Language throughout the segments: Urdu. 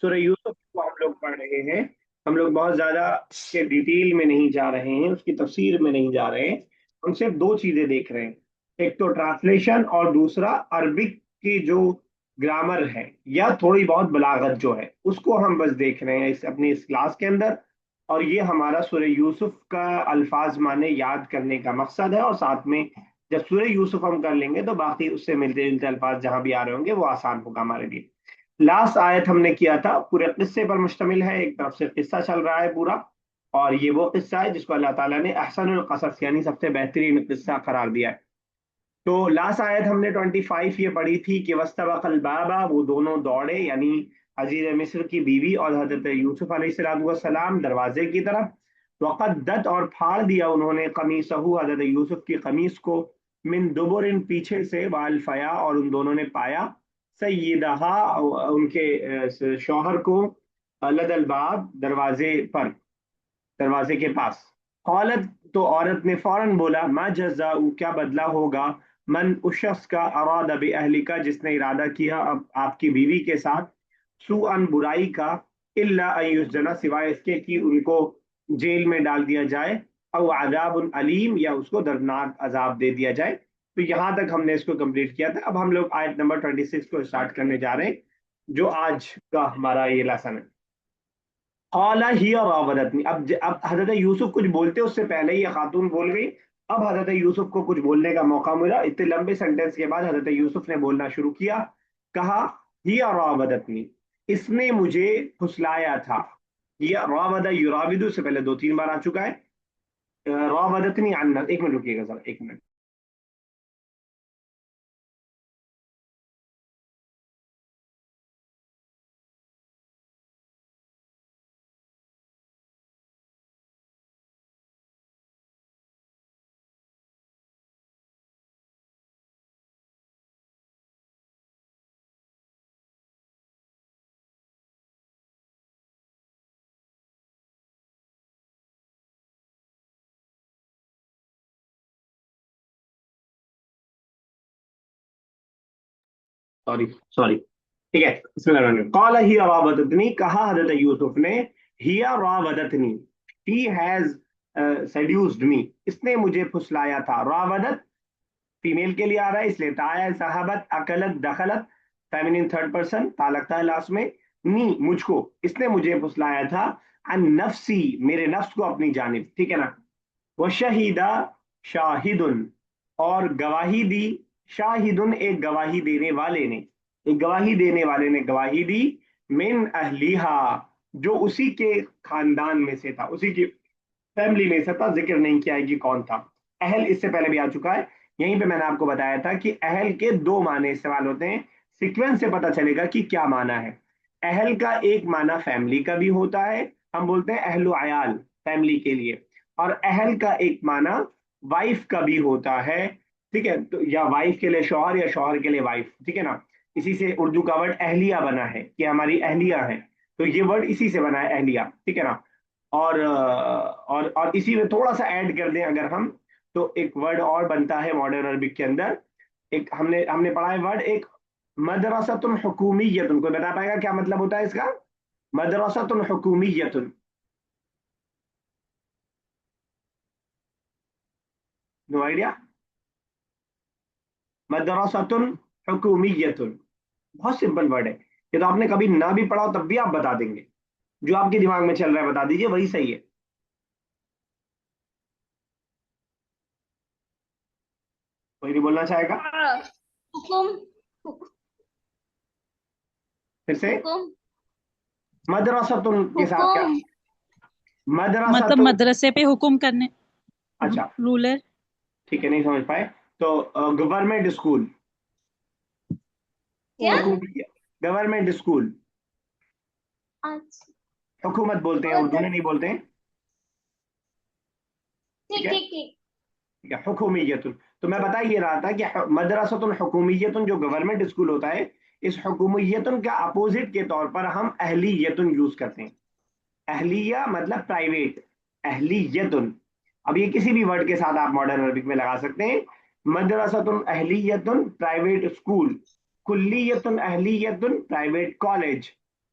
سورہ یوسف کو ہم لوگ پڑھ رہے ہیں. ہم لوگ بہت زیادہ اس کے ڈیٹیل میں نہیں جا رہے ہیں, اس کی تفسیر میں نہیں جا رہے ہیں. ہم صرف دو چیزیں دیکھ رہے ہیں, ایک تو ٹرانسلیشن اور دوسرا عربک کی جو گرامر ہے یا تھوڑی بہت بلاغت جو ہے اس کو ہم بس دیکھ رہے ہیں اپنی اس کلاس کے اندر. اور یہ ہمارا سورہ یوسف کا الفاظ معنی یاد کرنے کا مقصد ہے, اور ساتھ میں جب سورہ یوسف ہم کر لیں گے تو باقی اس سے ملتے جلتے الفاظ جہاں بھی آ رہے ہوں گے وہ آسان ہوگا ہمارے لیے. لاسٹ آیت ہم نے کیا تھا پورے قصے پر مشتمل ہے, ایک طرف سے قصہ چل رہا ہے پورا, اور یہ وہ قصہ ہے جس کو اللہ تعالیٰ نے احسن القصص یعنی سب سے بہترین قصہ قرار دیا ہے. تو لاسٹ آیت ہم نے 25 یہ پڑھی تھی کہ وَاسْتَبَقَ الْبَابَ, وہ دونوں دوڑے یعنی عزیز مصر کی بیوی اور حضرت یوسف علیہ السلام دروازے کی طرف. وقدت, اور پھاڑ دیا انہوں نے قمیصہ, حضرت یوسف کی قمیص کو, من دبر, پیچھے سے, والفیا, اور ان دونوں نے پایا, سیدہا, ان کے شوہر کو, لد الباب, دروازے پر, دروازے کے پاس. قالت, تو عورت نے فوراً بولا, ما جزاء, کیا بدلہ ہوگا, من, اس شخص کا, اراد باہلک, جس نے ارادہ کیا اب آپ کی بیوی کے ساتھ, سوءا, برائی کا, الا ان یسجن, سوائے اس کے کہ ان کو جیل میں ڈال دیا جائے, او عذاب علیم, یا اس کو دردناک عذاب دے دیا جائے. تو یہاں تک ہم نے اس کو کمپلیٹ کیا تھا. اب ہم لوگ آیت نمبر 26 کو اسٹارٹ کرنے جا رہے ہیں جو آج کا ہمارا یہ لیسن ہے. قال ہی راودتنی, اب حضرت یوسف کچھ بولتے اس سے پہلے یہ خاتون بول گئی. اب حضرت یوسف کو کچھ بولنے کا موقع ملا. اتنے لمبے سینٹینس کے بعد حضرت یوسف نے بولنا شروع کیا. کہا ہی راودتنی, اس نے مجھے پھسلایا تھا. یہ راود یراود سے پہلے 2-3 بار آ چکا ہے. راودتنی عن, ایک منٹ رکیے گا سر, ایک منٹ. سوری سوری, ٹھیک ہے, بسم اللہ الرحمن الرحیم. قال ہی راودتنی, کہا حضرت یوسف نے, ہی راودتنی, ہی ہیز سیڈیوسڈ می, اس نے مجھے پھسلایا تھا. راودت فیمیل کے لیے آ رہا ہے اس لیے تایا, صحابت, اکلت, دخلت, فیمینن تھرڈ پرسن, تا لگتا ہے لاسٹ میں, نی, مجھ کو, اس نے مجھے پھسلایا تھا, ان نفسی, میرے نفس کو اپنی جانب, ٹھیک ہے نا. وہ شہیدہ, شاہد, اور گواہی دی, شاہد, ایک گواہی دینے والے نے, ایک گواہی دینے والے نے گواہی دی, من اہلیہا, جو اسی کے خاندان میں سے تھا, اسی کی فیملی میں سے تھا, ذکر نہیں کیا ہے کہ کون تھا. اہل اس سے پہلے بھی آ چکا ہے. یہیں پہ میں نے آپ کو بتایا تھا کہ اہل کے دو معنی استعمال ہوتے ہیں, سیکوینس سے پتہ چلے گا کہ کیا معنی ہے. اہل کا ایک معنی فیملی کا بھی ہوتا ہے, ہم بولتے ہیں اہل و عیال, فیملی کے لیے. اور اہل کا ایک معنی وائف کا بھی ہوتا ہے, ٹھیک ہے, تو یا وائف کے لیے شوہر یا شوہر کے لیے وائف, ٹھیک ہے نا. اسی سے اردو کا ورڈ اہلیہ بنا ہے کہ ہماری اہلیہ ہے, تو یہ ورڈ اسی سے بنا ہے اہلیہ, ٹھیک ہے نا. اور اسی میں تھوڑا سا ایڈ کر دیں اگر ہم, تو ایک ورڈ اور بنتا ہے ماڈرن عربک کے اندر. ایک ہم نے پڑھا ہے ورڈ, ایک مدرسۃ حکومیت, کوئی بتا پائے گا کیا مطلب ہوتا ہے اس کا, مدرسۃ حکومیت, نو آئیڈیا. مدرسۃ حکومیت, بہت سمپل ورڈ ہے. یہ تو آپ نے کبھی نہ بھی پڑھا ہو تب بھی آپ بتا دیں گے, جو آپ کے دماغ میں چل رہا ہے بتا دیجئے, وہی صحیح ہے. کوئی نہیں بولنا چاہے گا, حکم پھر سے. حکم مدرسۃ کے ساتھ کیا, حکم مدرسۃ, مطلب مدرسے پہ حکم کرنے, اچھا رولر. ٹھیک ہے, نہیں سمجھ پائے تو گورنمنٹ اسکول, کیا گورنمنٹ اسکول, اچھا حکومت بولتے ہیں, اردو میں نہیں بولتے ہیں, ٹھیک ٹھیک ہے. ٹھیک ٹھیک ٹھیک ہے, حکومیت. تو میں بتا یہ رہا تھا کہ مدرسۃ حکومیت جو گورنمنٹ اسکول ہوتا ہے, اس حکومیت کا اپوزٹ کے طور پر ہم اہلیت یوز کرتے ہیں. اہلیہ مطلب پرائیویٹ, اہلیت. اب یہ کسی بھی ورڈ کے ساتھ آپ ماڈرن عربک میں لگا سکتے ہیں. مدرسۃ اہلیت, پرائیویٹ اسکول. کلیت اہلیت, پرائیویٹ کالج.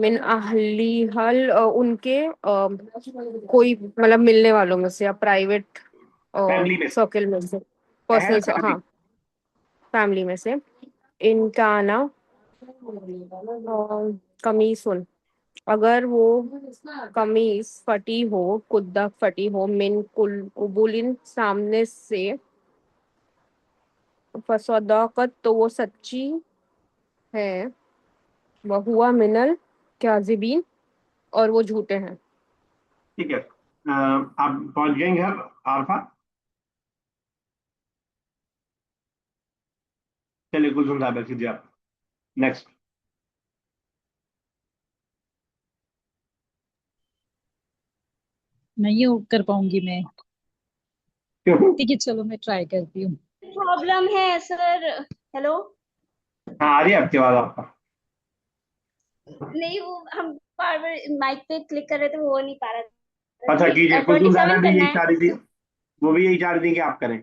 من اہلی حل ان کے کوئی مطلب ملنے والوں میں سے یا پرائیویٹ فیملی میں سے، سرکل میں سے، اہل پرسنل، فیملی. ہاں فیملی میں سے. ان کا نا قمیصن، اگر وہ قمیص پھٹی ہو، کدہ پھٹی ہو، من کل قبولن سامنے سے، فصداقت تو وہ سچی ہے، وہوا من الکاذبین اور وہ جھوٹے ہیں. ٹھیک ہے. آپ پہنچ گئے گھر عارفہ؟ چلیے کلثوم صاحب کیجیے آپ نیکسٹ. نہیں کر پاؤں گی میں. ہاں ٹھیک ہے چلو میں ٹرائی کرتی ہوں. پرابلم ہے سر. ہیلو. آ رہی ہے آپ کی آواز آپ کا. نہیں وہ ہم بار بار مائک پہ کلک کر رہے تھے، وہ ہو نہیں پا رہا تھا. اچھا جی کیجیے. کلثوم صاحب 27 بھی کرنا یہی ہے. چاہ رہی تھی، وہ بھی یہی چاہ رہی تھی کہ آپ کریں.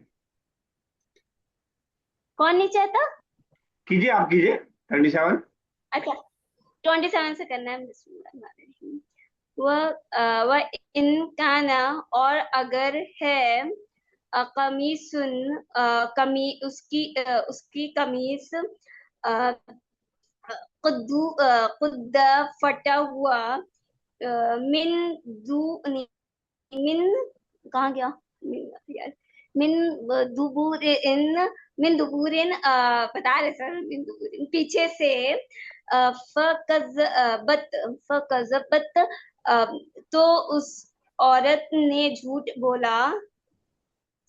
کون نہیں چاہتا؟ کیجیے آپ کیجیے 37. اچھا 27 سے کرنا ہے. بسم اللہ الرحمن الرحیم. وہ ان کانا اور اگر ہے، قمیصن اس کی قمیص، قد پھٹا ہوا، من دو من کہاں گیا یار، من دبور من دبور بتا رہے سر، من دبور پیچھے سے، فکذبت تو اس عورت نے جھوٹ بولا.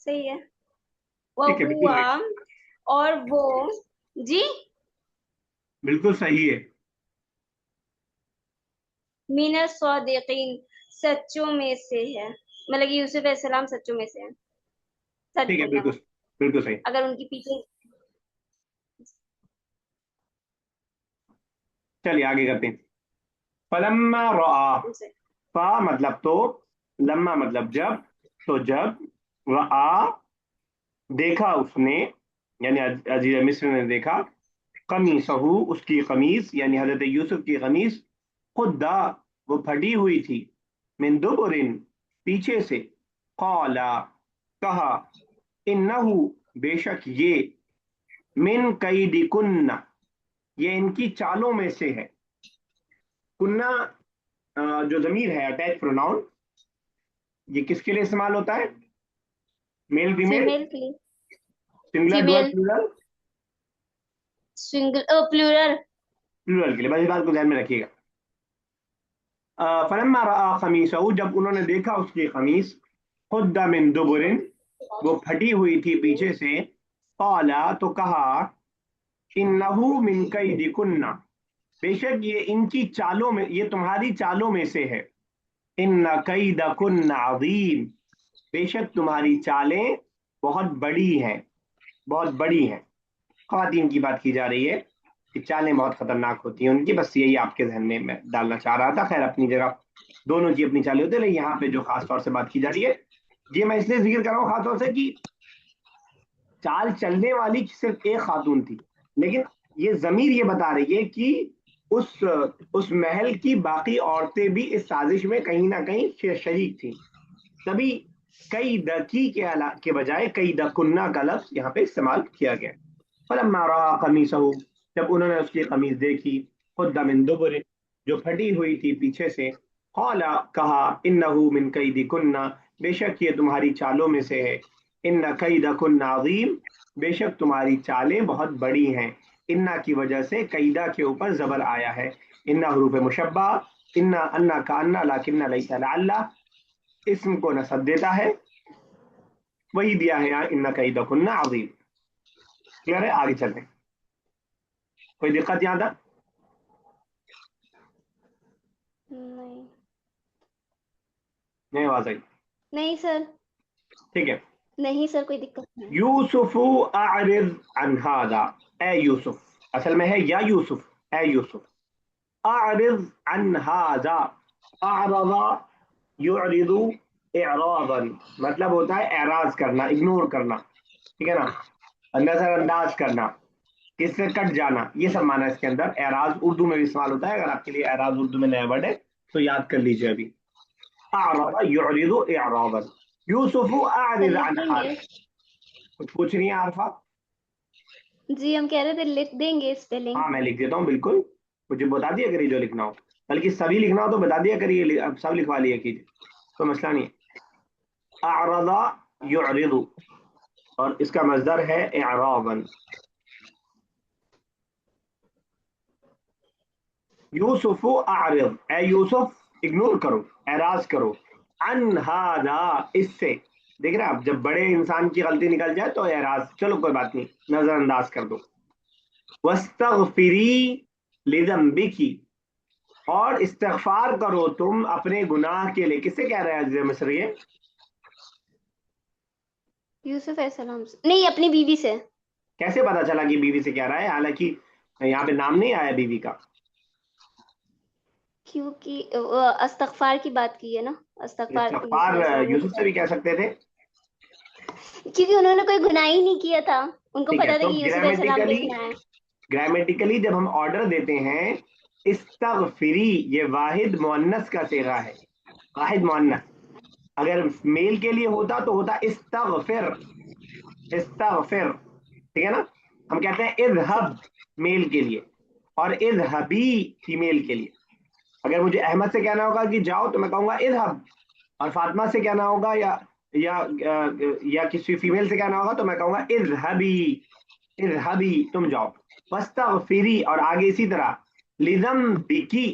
صحیح ہے. ٹھیک ہے بالکل ہوا صحیح. اور وہ، جی بالکل صحیح ہے. من الصادقین سچوں میں سے ہے، مطلب کہ یوسف علیہ السلام سچوں میں سے ہے، سچ ٹھیک ہے بولنا بالکل بالکل صحیح. اگر ان کی پیچھے. چلیے آگے کرتے ہیں. فلما رآ، فا مطلب تو، لما مطلب جب، تو جب، رآ دیکھا اس نے، یعنی عزیز مصر نے دیکھا، قمیصہ اس کی قمیص یعنی حضرت یوسف کی قمیص، قدا وہ پھٹی ہوئی تھی، من دبرن پیچھے سے، قالا کہا، انہو بے شک یہ، من کیدکن یہ ان کی چالوں میں سے ہے. کنہ جو ضمیر ہے اٹیچ پروناؤن، یہ کس کے لیے استعمال ہوتا ہے؟ میل فیمیل، فیمیل کے لیے، singular dual female plural? Single plural. Plural کے لیے، بس اس بات کو ذہن میں رکھیے گا. فلما رآ قمیصہ جب انہوں نے دیکھا اس کی قمیص، قد من دبرن وہ پھٹی ہوئی تھی پیچھے سے، قالا تو کہا، انہو من کیدکن بے شک یہ ان کی چالوں میں، یہ تمہاری چالوں میں سے ہے. ان کیدکن عظیم بے شک تمہاری چالیں بہت بڑی ہیں، بہت بڑی ہیں. خواتین کی بات کی جا رہی ہے کہ چالیں بہت خطرناک ہوتی ہیں ان کی، بس یہی آپ کے ذہن میں ڈالنا چاہ رہا تھا. خیر اپنی جگہ دونوں کی اپنی چالیں ہوتی ہیں، لیکن یہاں پہ جو خاص طور سے بات کی جا رہی ہے، یہ میں اس لیے ذکر کر رہا ہوں خاص طور سے کہ چال چلنے والی صرف ایک خاتون تھی، لیکن یہ ضمیر یہ بتا رہی ہے کہ اس محل کی باقی عورتیں بھی اس سازش میں کہیں نہ کہیں شریک تھیں. تبھی کئی دکی کے بجائے کئی دکنہ کا لفظ یہاں پہ استعمال کیا گیا. فلما رأى قمیصہ جب انہوں نے اس کی قمیص دیکھی، قد من دبر جو پھٹی ہوئی تھی پیچھے سے، قال کہا، انہ من کیدکن بے شک یہ تمہاری چالوں میں سے ہے، ان کیدکن عظیم بے شک تمہاری چالیں بہت بڑی ہیں. انا کی وجہ سے قیدہ کے اوپر زبر آیا ہے. انا حروف مشبہ، انا کا انا، لیکن لیس لعل اسم کو نصب دیتا ہے، وہی دیا ہے یہاں ان کیدکن عظیم. کلیئر ہے؟ آگے چلتے ہیں. کوئی دقت یہاں تک؟ نہیں نہیں آواز آئی؟ نہیں سر، ٹھیک ہے. نہیں سر کوئی دقت نہیں. یوسف اعرض عن هذا، اے یوسف، اصل میں ہے یا یوسف، اے یوسف، اعرض عن هذا، اعرض یعرض اعراضا مطلب ہوتا ہے اعراض کرنا، اگنور کرنا، ٹھیک ہے نا، نظر انداز کرنا. کس سے کٹ جانا، یہ سب معنی اس کے اندر. اعراض اردو میں بھی استعمال ہوتا ہے. اگر آپ کے لیے اعراض اردو میں نیا ورڈ ہے تو یاد کر لیجیے ابھی. اعرض يعرض اعراضا. یوسف اعرض لکھ عن دیں هذا. گے. کچھ پوچھ رہی ہیں عارفہ؟ جی ہم کہہ رہے تھے لکھ دیں گے اسپیلنگ. ہاں میں لکھ دیتا ہوں بالکل. مجھے بتا دیا کریے جو لکھنا ہو، بلکہ سبھی لکھنا ہو تو بتا دیا کریے، اب سب لکھوا لیا کیجیے، کوئی مسئلہ نہیں ہے. اعرض يعرض اور اس کا مصدر ہے اعراضا. یوسف اعرض، اے یوسف اگنور کرو، اعراض کرو، عن ہذا، اس سے. دیکھ رہے آپ، جب بڑے انسان کی غلطی نکل جائے تو اعراض، چلو کوئی بات نہیں، نظر انداز کر دو. واستغفری لذنبک، اور استغفار کرو تم اپنے گناہ کے لیے. کس سے کہہ رہے ہیں عزیز مصر یہ؟ یوسف علیہ السلام سے نہیں، اپنی بیوی سے. کیسے پتا چلا کہ بیوی سے کہہ رہا ہے، حالانکہ یہاں پہ نام نہیں آیا بیوی کا. کیونکہ استغفار کی بات کی ہے نا. استغفار یوسف استغفار علیہ السلام نے یوسف سے بھی کیا، کہہ سکتے تھے. کیونکہ انہوں نے کوئی گناہ ہی نہیں کیا تھا، ان کو ٹھیک ہے، پتا تھا تو کہ یوسف علیہ السلام لکھنا ہے. گرامیٹیکلی جب ہم آرڈر دیتے ہیں استغفری، یہ واحد مؤنث کا صیغہ ہے، واحد مؤنث. اگر میل کے لیے ہوتا تو ہوتا استغفر، استغفر، ٹھیک ہے نا. ہم کہتے ہیں اذهب میل کے لیے، اور اذهبی فیمیل کے لیے. اگر مجھے احمد سے کہنا ہوگا کہ جاؤ تو میں کہوں گا اذهب، اور فاطمہ سے کہنا ہوگا یا کسی فیمیل سے کہنا ہوگا تو میں کہوں گا اذهبی، اذهبی تم جاؤ. واستغفری، اور آگے اسی طرح لذنبکی،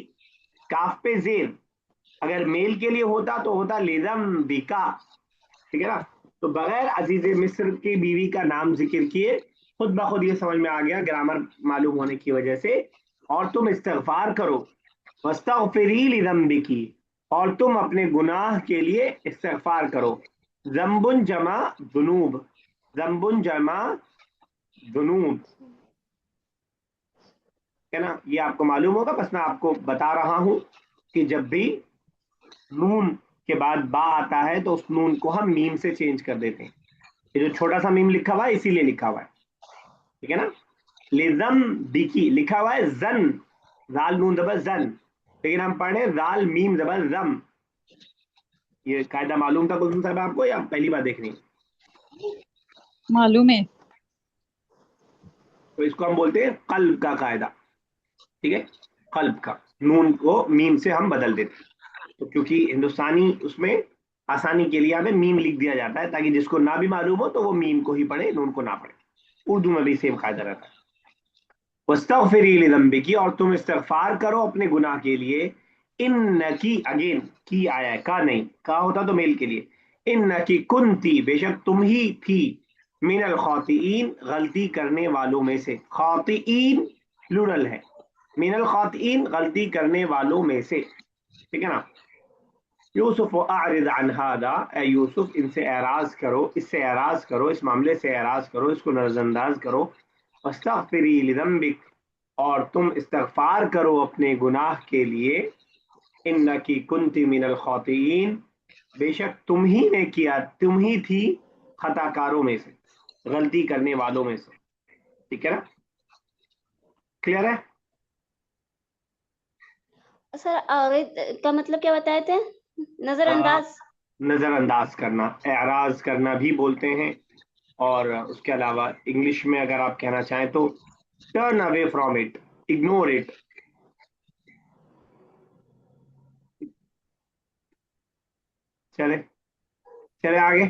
کاف پہ زیر، اگر میل کے لیے ہوتا تو ہوتا لذنبکا، ٹھیک ہے نا. تو بغیر عزیز مصر کی بیوی کا نام ذکر کیے خود بخود یہ سمجھ میں آ گیا گرامر معلوم ہونے کی وجہ سے. اور تم استغفار کرو، واستغفری لذنبکی، اور تم اپنے گناہ کے لیے استغفار کرو. ذنب جمع ذنوب، ذنب جمع ذنوب، ہے نا. یہ آپ کو معلوم ہوگا، بس میں آپ کو بتا رہا ہوں کہ جب بھی نون کے بعد با آتا ہے تو اس نون کو ہم میم سے چینج کر دیتے ہیں. یہ جو چھوٹا سا میم لکھا ہوا ہے اسی لیے لکھا ہوا ہے، ٹھیک ہے نا. لزم بیکی لکھا ہوا ہے زن، زال نون زبر زن، لیکن ہم پڑھے زال میم زبر زم. یہ قاعدہ معلوم تھا کلثوم صاحب آپ کو، یا پہلی بار دیکھ رہی ہیں؟ معلوم ہے. تو اس کو ہم بولتے ہیں قلب کا قاعدہ، ٹھیک ہے، قلب کا. نون کو میم سے ہم بدل دیتے ہیں. تو کیونکہ ہندوستانی اس میں آسانی کے لیے ہمیں میم لکھ دیا جاتا ہے تاکہ جس کو نہ بھی معلوم ہو تو وہ میم کو ہی پڑھے، نون کو نہ پڑھے. اردو میں بھی سیم قاعدہ رہتا ہے. واستغفری لذنبکی، اور تم استغفار کرو اپنے گناہ کے لیے. انکی، اگین کی آیا ہے، کا نہیں، کا ہوتا تو میل کے لیے. انکی کنتی، بے شک تم ہی تھی، من الخاطئین، غلطی کرنے والوں میں سے. خاطئین پلورل ہے، من الخاطئین غلطی کرنے والوں میں سے، ٹھیک ہے نا. یوسف اعرض عن هذا، اے یوسف ان سے اعراض کرو، اس سے اعراض کرو، اس معاملے سے اعراض کرو، اس کو نظر انداز کرو. واستغفری لذنبک، اور تم استغفار کرو اپنے گناہ کے لیے. انکی کنت من الخاطئین، بے شک تم ہی نے کیا، تم ہی تھی خطا کاروں میں سے، غلطی کرنے والوں میں سے، ٹھیک ہے نا. کلیئر ہے؟ سر آگے کا مطلب کیا بتائے تھے؟ نظر انداز. نظر انداز کرنا، اعراض کرنا بھی بولتے ہیں. اور اس کے علاوہ انگلش میں اگر آپ کہنا چاہیں تو turn away from it, ignore it. چلے چلے آگے.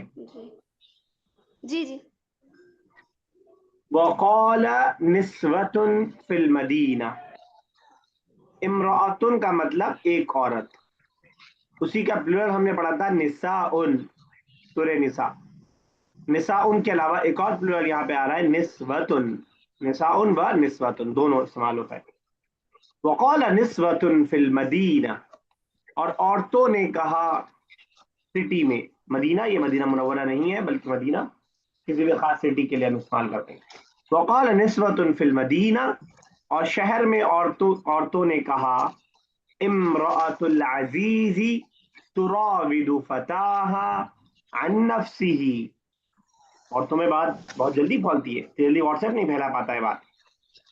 جی جی جی. وقال نسوة فی المدینہ، امرأتن کا مطلب ایک عورت، اسی کا پلورل ہم نے پڑھا تھا نساء، سورہ نساء. نساء کے علاوہ ایک اور پلورل یہاں پہ آ رہا ہے نسوتن، نساء و نسوتن دونوں استعمال ہوتا ہے. وقال نسوة فی المدینہ، اور عورتوں نے کہا سٹی میں. مدینہ یہ مدینہ منورہ نہیں ہے بلکہ مدینہ کسی بھی خاص سٹی کے لیے ہم استعمال کرتے ہیں. وقال نسوة فی المدینہ، اور شہر میں عورتوں نے کہا امرأة العزیز تراود فتاها عن نفسه. عورتوں میں بات بہت جلدی پھولتی ہے، جلدی واٹس ایپ نہیں پھیلا پاتا ہے بات.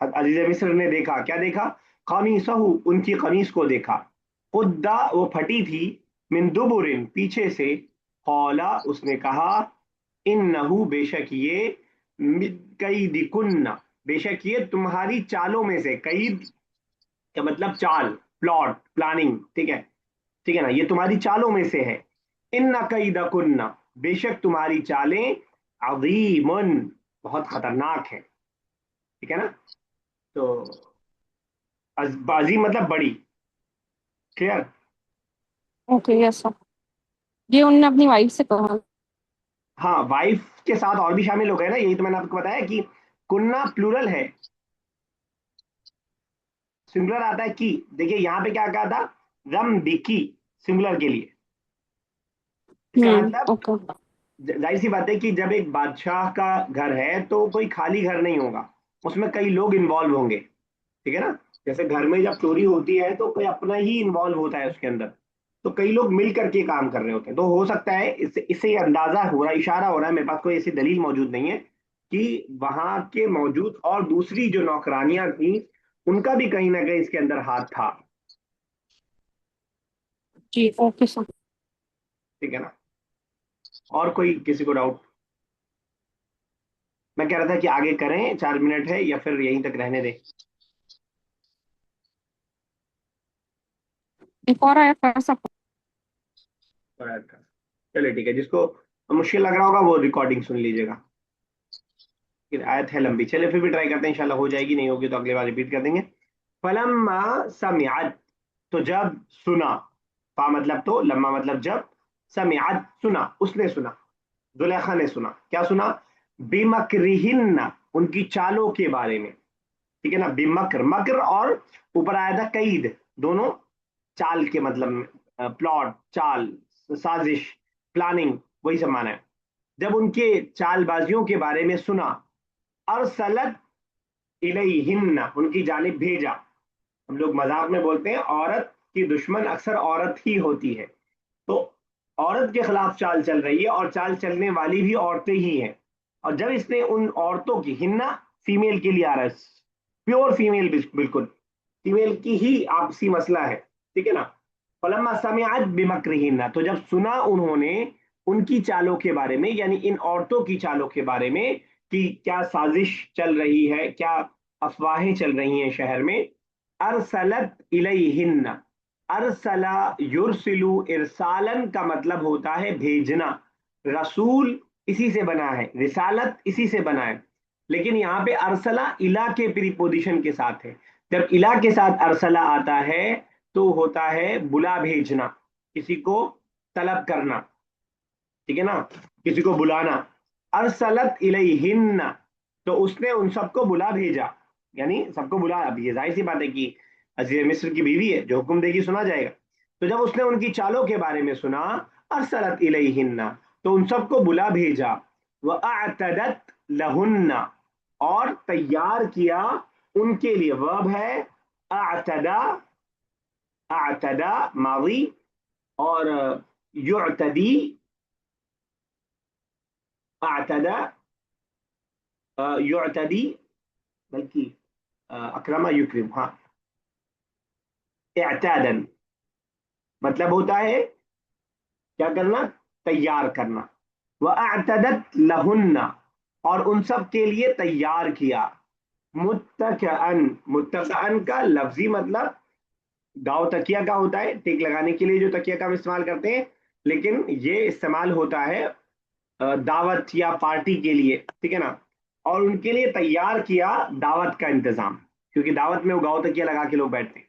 عزیز مصر نے دیکھا، کیا دیکھا؟ قمیصہو، ان کی قمیص کو دیکھا، قدا وہ پھٹی تھی، من دبرن پیچھے سے، قولا اس نے کہا، انہو بے شک یہ، من کیدکن بے شک یہ تمہاری چالوں میں سے، قید کا مطلب چال، پلاٹ، پلاننگ، ٹھیک ہے، ٹھیک ہے نا، یہ تمہاری چالوں میں سے ہے، ان کیدکن بے شک تمہاری چالیں، عظیم بہت خطرناک ہے، ٹھیک ہے نا، تو عظیم مطلب بڑی، کلیئر؟ اوکے یس سر، یہ انہوں نے اپنی وائف سے کہا. ہاں وائف کے ساتھ اور بھی شامل ہو گئے نا، یہی تو میں نے آپ کو بتایا کہ کننا پلورل ہے، سنگولر آتا ہے کی. دیکھیے یہاں پہ کیا کہا تھا، رم بکی، سنگولر کے لیے. اس کا مطلب اوکے. ظاہر سی بات ہے کہ جب ایک بادشاہ کا گھر ہے تو کوئی خالی گھر نہیں ہوگا، اس میں کئی لوگ انوالو ہوں گے، ٹھیک ہے نا. جیسے گھر میں جب چوری ہوتی ہے تو کوئی اپنا ہی انوالو ہوتا ہے اس کے اندر، تو کئی لوگ مل کر کے کام کر رہے ہوتے ہیں. تو ہو سکتا ہے اس سے یہ اندازہ ہو رہا، اشارہ ہو رہا ہے، میرے پاس کوئی ایسی دلیل موجود نہیں ہے، کہ وہاں کے موجود اور دوسری جو نوکرانیاں تھیں ان کا بھی کہیں نہ کہیں اس کے اندر ہاتھ تھا، جی اوکے سر. ٹھیک ہے نا. اور کوئی کسی کو ڈاؤٹ؟ میں کہہ رہا تھا کہ آگے کریں، 4 منٹ ہے، یا پھر یہیں تک رہنے دیں؟ ایک اور آیا کر سکتا. چلے ٹھیک ہے، جس کو مشکل لگ رہا ہوگا وہ ریکارڈنگ سن لیجیے گا، آیت ہے لمبی. چلے پھر بھی ٹرائی کرتے ہیں، انشاءاللہ ہو جائے گی، نہیں ہوگی تو اگلی بار ریپیٹ کر دیں گے. فلما سمعت، تو جب سنا، فا مطلب تو، لما مطلب جب، سمعت سنا، اس نے سنا، زلیخا نے سنا، کیا سنا؟ بمکرہن، ان کی چالوں کے بارے میں، ٹھیک ہے نا. بمکر، مکر اور اوپر آیا تھا قید، دونوں چال کے مطلب پلاٹ، چال، سازش، پلاننگ، وہی سب مانا ہے. جب ان کے چال بازیوں کے بارے میں سنا، ارسلت الیہن، ان کی جانب بھیجا. ہم لوگ مذاق میں بولتے ہیں عورت کی دشمن اکثر عورت ہی ہوتی ہے، تو عورت کے خلاف چال چل رہی ہے، اور چال چلنے والی بھی عورتیں ہی ہیں. اور جب اس نے ان عورتوں کی، ہننا فیمیل کے لیے آ رہا ہے، پیور فیمیل، بالکل فیمیل کی ہی آپسی مسئلہ ہے، ٹھیک ہے نا. فلما سمعت بمکرہن، تو جب سنا انہوں نے ان کی چالوں کے بارے میں، یعنی ان عورتوں کی چالوں کے بارے میں، کہ کیا سازش چل رہی ہے، کیا افواہیں چل رہی ہیں شہر میں. ارسلت الیہن، ارسلا یرسلو، ارسالن کا مطلب ہوتا ہے بھیجنا، رسول اسی سے بنا ہے، رسالت اسی سے بنا ہے، لیکن یہاں پہ ارسلا الا کے پریپوزیشن کے ساتھ ہے. جب الا کے ساتھ ارسلا آتا ہے تو ہوتا ہے بلا بھیجنا، کسی کو طلب کرنا، ٹھیک ہے نا، کسی کو بلانا. ارسلت الیہن، تو اس نے ان سب کو بلا بھیجا، یعنی سب کو بلا. اب یہ ظاہر سی بات ہے کہ عزیز مصر کی بیوی ہے، جو حکم دے گی سنا جائے گا. تو جب اس نے ان کی چالوں کے بارے میں سنا، ارسلت الیہن، تو ان سب کو بلا بھیجا. واعتدت لہن، اور تیار کیا ان کے لیے، ورب ہے اعتدا، اعتدا ماضی، اور یعتدی، اعتدا، یعتدی، بلکہ اکرما یکرم، ہاں، اعتادن مطلب ہوتا ہے کیا کرنا، تیار کرنا. واعتدت لہن، اور ان سب کے لیے تیار کیا. متکئن، متکئن کا لفظی مطلب گاؤ تکیا کا ہوتا ہے، ٹیک لگانے کے لیے جو تکیا کا ہم استعمال کرتے ہیں، لیکن یہ استعمال ہوتا ہے دعوت یا پارٹی کے لیے، ٹھیک ہے نا. اور ان کے لیے تیار کیا دعوت کا انتظام، کیونکہ دعوت میں وہ گاؤ تکیا لگا کے لوگ بیٹھتے ہیں،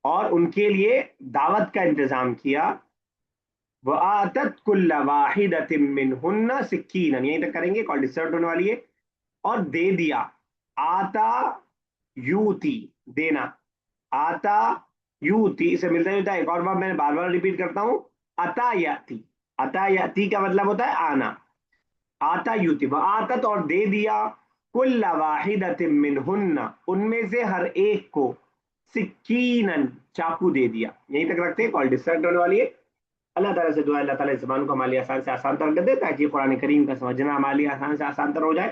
اور ان کے لیے دعوت کا انتظام کیا. وآتت کل واحدۃ منہن سکینا، یہیں تک کریں گے، کال ڈسٹرب ہونے والی ہے. اور دے دیا، آتا یوتی، دینا، آتا یوتی، اسے ملتا جلتا ہے ایک اور بار، میں بار بار ریپیٹ کرتا ہوں، اتا یاتی. اتا یاتی کا مطلب ہوتا ہے آنا، آتا یوتی. وآتت، اور دے دیا، کل واحدۃ منہن، ان میں سے ہر ایک کو، سکینن، چاقو دے دیا. یہیں تک رکھتے ہیں، کال ڈسٹرب ہونے والی ہے. اللہ تعالیٰ سے دعا، اللہ تعالیٰ اس زبان کو ہمارے لیے آسان سے آسان تر کر دے، تاکہ قرآن کریم کا سمجھنا ہمارے لیے آسان سے آسان تر ہو جائے.